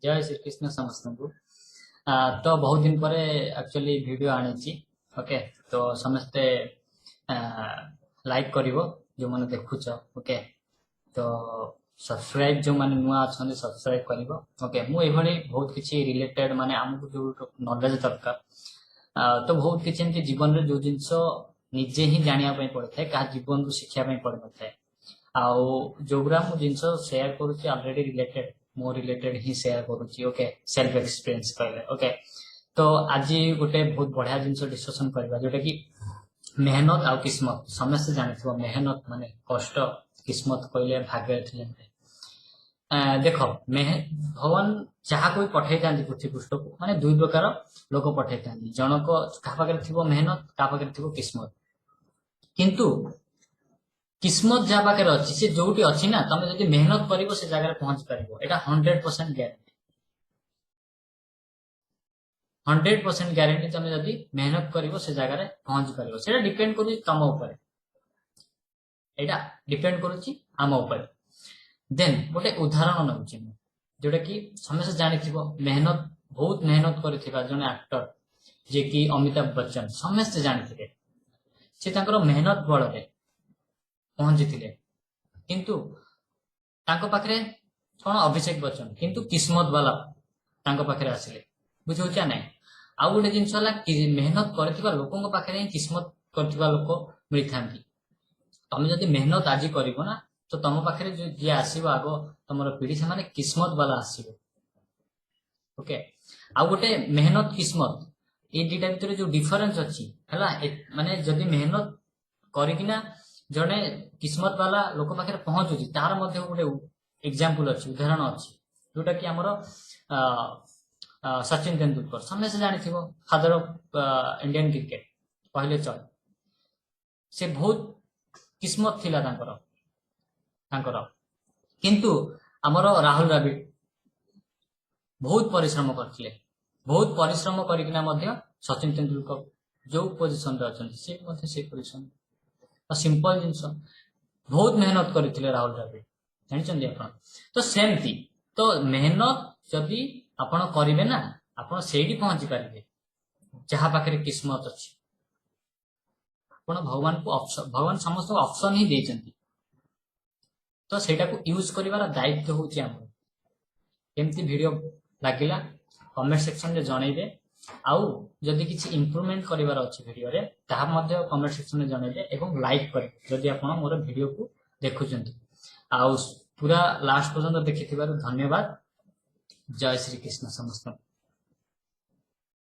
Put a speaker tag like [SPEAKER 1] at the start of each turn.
[SPEAKER 1] जय श्री कृष्ण समस्त को। तो बहुत दिन पर एक्चुअली वीडियो आनी ओके। तो समस्ते लाइक करिवो जो माने देखुछ ओके। तो सब्सक्राइब जो माने नुआ अछन सब्सक्राइब करिवो ओके। मु एभली बहुत किछि रिलेटेड माने हमकु जो नॉलेज दरकार तो बहुत किछि एमति जीवन रे जो जिंसो निजे ही जानिया पय पड़े का जीवन को शिक्षा पय पड़ नଥାଏ आउ जोग्रा मु जिंसो शेयर करूची ऑलरेडी रिलेटेड मो रिलेटेड ही शेयर करूची ओके। सेल्फ एक्सपीरियंस कहले ओके। तो आज गोटे बहुत बढ़िया जिंस डिस्कशन करबा जोटा कि मेहनत आउ किस्मत। समस्त जानिथिबो मेहनत माने कष्ट, किस्मत कहले भाग्य थिले। देखो भगवान जहाँ कोई पठे पृथ्वी पृष्ठ को माने दुई प्रकार लोक पठे जनक क्या पाखे थी मेहनत क्या पाखे थी किस्मत। किंतु किस्मत जहाँ पाखे अच्छी से जो अच्छी ना तुम जब मेहनत कर से जगह पहुंच पार एटा 100% ग्यारंटी 100% ग्यारंटी तुम जब मेहनत कर से जगह पहुंच पार से डिपेंड कर तुम ऊपर एटा डिपेंड करुच्ची आम ऊपर। देन गोटे उदाहरण नौची जोटा कि समस्त जानी मेहनत बहुत मेहनत कर जन एक्टर जे कि अमिताभ बच्चन समस्त जानी से मेहनत बल पहुंची थे किंतु तांको पाखरे कौन अभिषेक बच्चन किंतु किस्मत वाला तांको पाखरे आसिले बुझे ना। आउ गोटे जिनस मेहनत कर लोक पाखे किस्मत कर लोक मिलता तुम जब मेहनत आज कर ना तो तुम पाखे जो जी आसो आग तुम पीढ़ी से माने किस्मत वाला आसो ओके। आउ गोटे मेहनत किस्मत ये दुटा भर जो डिफरेन्स अच्छी है माने जदि मेहनत करना जड़े किस्मत वाला लोक पाखे पहुंचुची तार गोटे एग्जांपल अच्छी उदाहरण अच्छी जोटा कि आमर सचिन तेंदुलकर समस्त जानी फादर ऑफ इंडियन क्रिकेट कहले चल से बहुत किस्मत थिला किंतु आमर राहुल द्रविड़ बहुत परिश्रम करथिले बहुत परिश्रम करकिना सचिन तेंदुलकर जो पोजिशन रे अछन से पोजिशन सिंपल जिनस बहुत मेहनत करथिले राहुल द्रविड़ जानिछन आपण। तो सेमती तो मेहनत जदि आपण करिवे ना आपण सेठी पहुंची पारिबे जहां पाखरे किस्मत अछि। आपण भगवान को ऑप्शन भगवान समस्त ऑप्शन ही देचंती तो सेटा को यूज करिवार दायित्व होची हमर। केमती वीडियो लागिला कमेंट सेक्शन रे जणाइबे आउ जदि किछि इंप्रूवमेंट करिवार अछि वीडियो रे ताहा मध्ये कमेंट सेक्शन रे जणाइबे एवं लाइक करिबे जदि आपण मोर वीडियो को देखुचंती। आउ पूरा लास्ट पर्यंत देखिथिबार धन्यवाद। जय श्री कृष्ण समस्त।